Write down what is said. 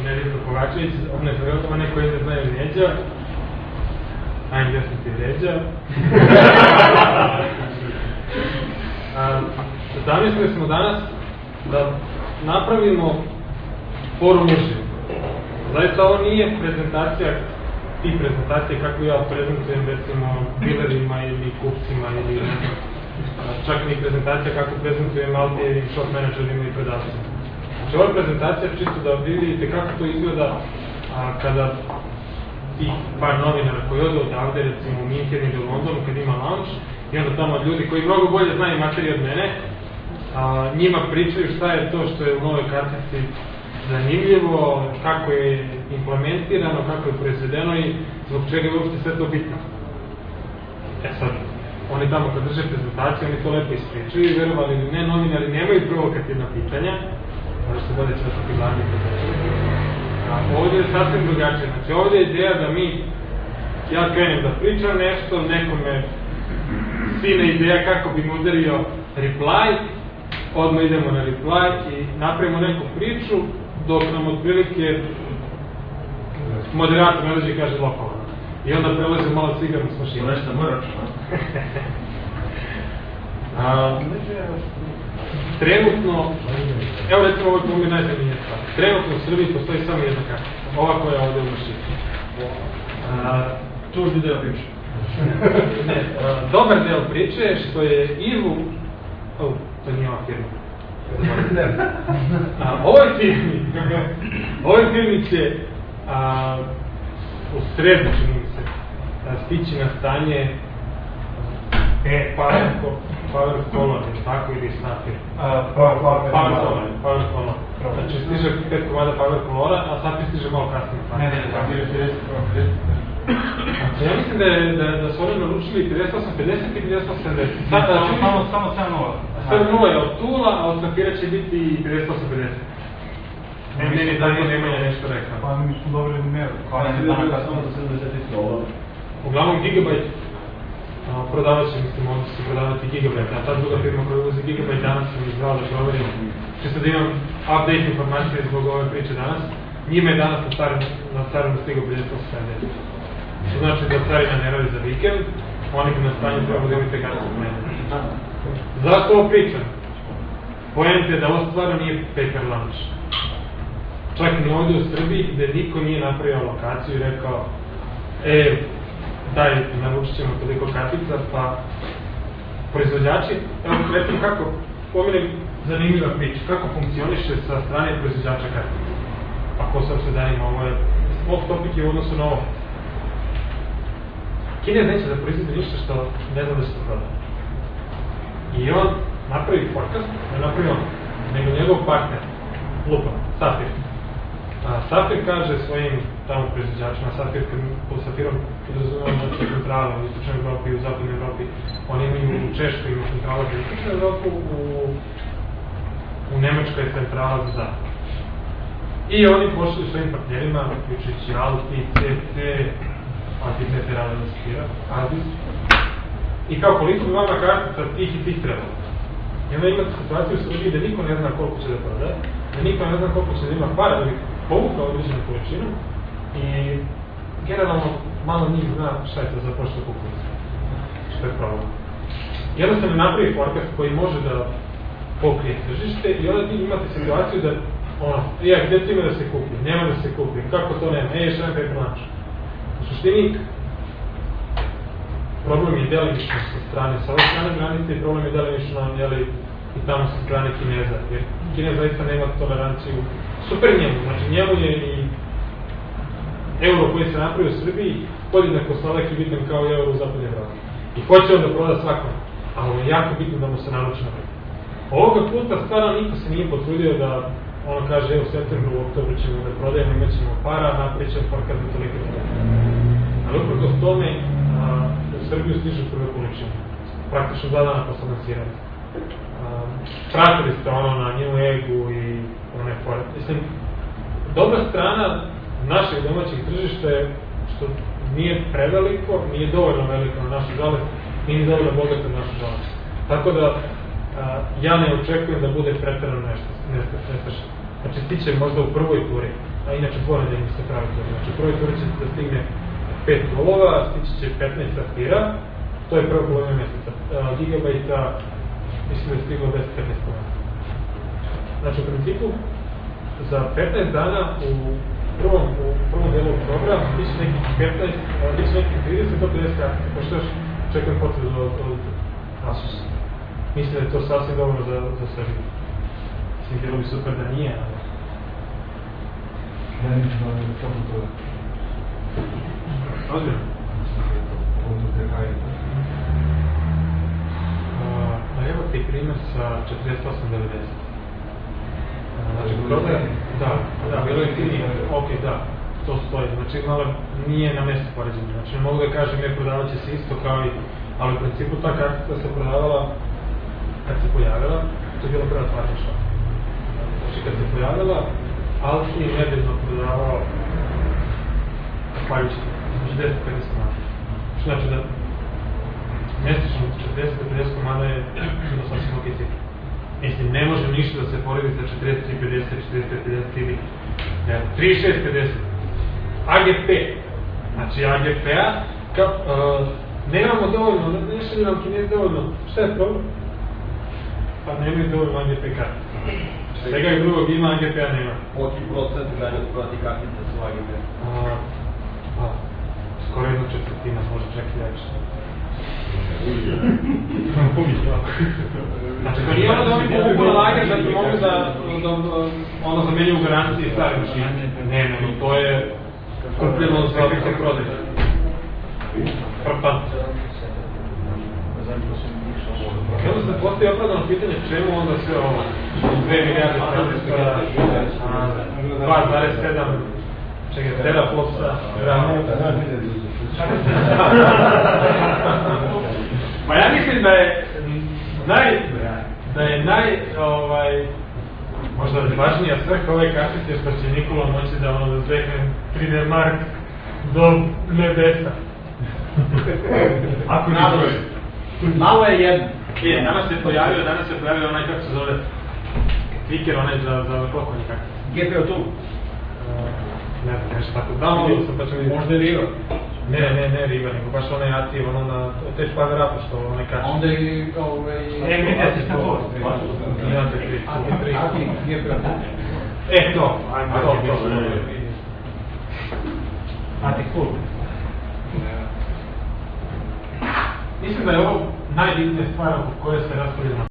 Nedeljko Kovačević, one koji ne znaju Neđa. Ajde, gdje sam ti Neđa. Zamislili smo danas da napravimo forum uživo. Zaista ovo nije prezentacija, tip prezentacije kako ja prezentujem recimo dilerima ili kupcima ili čak ni prezentacija kako prezentujem maltijevim shop menadžerima i predavcima. Znači ova prezentacija čisto da vidite kako to izgleda kada tih par novinara koji odu odavde, recimo u Minhen ili u Londonu kad ima launch i onda tamo ljudi koji mnogo bolje znaju materiju od mene, njima pričaju šta je to što je u novoj kartici zanimljivo, kako je implementirano, kako je proizvedeno i zbog čega je uopšte sve to bitno. Sad, oni tamo kad drže prezentaciju, oni to lepo ispričaju i verovali ili ne, novinari nemaju provokativna pitanja, možda se bude često glavni prezentacije. Ovdje je sasvim drugačije, znači ovdje je ideja da ja krenem da pričam nešto, nekome sine ideja kako bi mu udario reply, odmah idemo na reply i napravimo neku priču, dok nam otprilike moderator ne dođe i kaže lokalno. I onda prelazimo malo cigarnu s mašinom. Nešto moraš, trenutno, evo recimo ovo je najzanimljivija stvar. Trenutno u Srbiji postoji samo jedna karta. Ova koja je ovdje u mašini. Tužni deo priče. Dobar deo priče je što je Ivu... to nije ova firma. Ovoj firmi će u sredu, čini mi se, stići na stanje Power Color, tako ili Sapphire? Power Color. Znači stiže 5 komada Power Colora, a Sapphire stiže malo kasnije. Ja mislim da su oni naručili 5850 i 5870. Samo 7.0 je od Tula, a od Sapphire će biti i 5850. Meni tako Nemanja nešto rekao. Pa mi smo dobili meru. Samo za 70 uglavnom Gigabyte prodavač će, mislim, ovdje će prodavati Gigabyte, a ta druga firma koja uvozi Gigabyte danas sam izbrao da proverim. Čisto da imam update informacije zbog ove priče danas. Njima je danas na carinu stigao 5870. Što znači da carina ne radi za vikend, oni bi na stanju treba da imate kartu od mene. Zašto ovo pričam? Poenta je da ovo stvarno nije paper lunch. Čak ni ovdje u Srbiji gde niko nije napravio lokaciju i rekao daj, naručit ćemo toliko kartica, pa proizvođači, evo recimo kako, pomenem zanimljiva priča, kako funkcioniše sa strane proizvođača kartica. Pa ko sam se zanima, ovo je off topic je u odnosu na ovo. Kinez neće da proizvede ništa što ne znam da se to proda. I on napravi forecast, ne napravi on, nego njegov partner, lupa, Sapphire. Sapphire kaže svojim tamo proizvođačima, pod Sapphirom podrazumijemo znači centrale u istočnoj Evropi i u zapadnoj Evropi. Oni imaju u Češkoj, imaju centrala za istočnu Evropu, u Nemačkoj je centrala za zapad. I oni pošli svojim partnerima, uključujući Alti, CT, Alti rada da skira, Adis. I kao koliko bi vama kartica tih i tih trebalo. I onda imate situaciju u Srbiji da niko ne zna koliko će da proda, da niko ne zna koliko će da ima para da bi povukao određenu količinu i generalno malo njih zna šta je to za pošto kukulica, što je problem. Jednostavno napravi forecast koji može da pokrije tržište i onda ti imate situaciju da gdje to ima da se kupi, nema da se kupi, kako to nema, još jedan paper lunch. U suštini, problem je delimično sa strane, sa ove strane granice i problem je delimično i tamo sa strane Kineza, jer Kinez zaista nema toleranciju super njemu, znači njemu je i euro koji se napravi u Srbiji podjednako sladak i bitan kao i euro u zapadnoj Evropi. I hoće on da proda svakom, ali je jako bitno da mu se naruči na vreme. Ovoga puta stvarno niko se nije potrudio da ono kaže, u septembru, u oktobru ćemo da prodajemo, imat ćemo para, napravit ćemo forecast za toliko toga. Ali uprkos tome, u Srbiju stižu prve količine. Praktično 2 dana posle lansiranja. Pratili ste ono na Neweggu i one fore. Mislim, dobra strana našeg domaćeg tržišta je što nije preveliko, nije dovoljno veliko na našu žalost, nije dovoljno bogato na našu žalost. Tako da, ja ne očekujem da bude preterano nestašno. Znači, stiće možda u prvoj turi. inače dvonedeljni se pravi tur. Znači u prvoj turi će da stigne 5 golova, stići će 15 aspira, to je prva polovina mjeseca. Gigabajta, mislim da je stiglo 10-15 komada. Znači u principu, za 15 dana u prvom delu oktobra biće nekih 30 do 50 kartica, pošto još čekam potrebu od Asus. Mislim da je to sasvim dobro za Srbiju. Mislim, bilo bi super da nije, ali... Ja nisam da kako to je. Ozbiljno? Ovo to te kaj je. Evo ti primjer sa 48,90. Znači, prodaje, da, bilo je finije, ok, da, to stoji, znači malo nije na mjestu poređenja, znači ne mogu da kažem je prodavat će se isto kao i, ali u principu ta kartica se prodavala, kad se pojavila, to je bilo prva tvarništva. Znači kad se pojavila, Alki je nedeljno prodavao pajući, znači 10-15 komada. Što znači da mjesečno 40-50 komada je bilo sasvim ok cifra. Mislim, ne može ništa da se poredi sa 43-50, 45-50 ili 36-50. AGP. Znači AGP-a, nemamo dovoljno, ne šalju nam Kinezi dovoljno. Šta je problem? Pa nemaju dovoljno AGP kartica. Svega i drugog ima, AGP-a nema. Koliki procent dalje od proti kartica su AGP? Skoro 1/4, može čak i veće. Znači, to nije ono da oni mogu na lager da bi mogli da ono zamenju u garanciji stari mašine. Ne, to je kupljeno za fikse prodaj. Frapant. I onda se postoji opravdano pitanje čemu onda sve ovo 2 milijarde tranzistora, 2,7 teraflopsa, Pa ja mislim da je možda važnija svrha ove kartice što će Nikola moći da ono zvekne 3D Mark do nebesa. Ako ne zove. Malo je jedno. Danas se pojavio onaj kako se zove tweaker, onaj za klokonje kartice. GPO tu? Ne znam, nešto tako. Downloadio sam pa ćemo vidjeti. Možda je Riva? Ne Riva, nego baš onaj aktiv, ono na Touch Power Upu što onaj kače. Onda i Nvidia se šta to? Imate 3. Aktiv, GPO tu? To. Atik full. Mislim da je ovo najbitnija stvar oko koje se raspravljamo.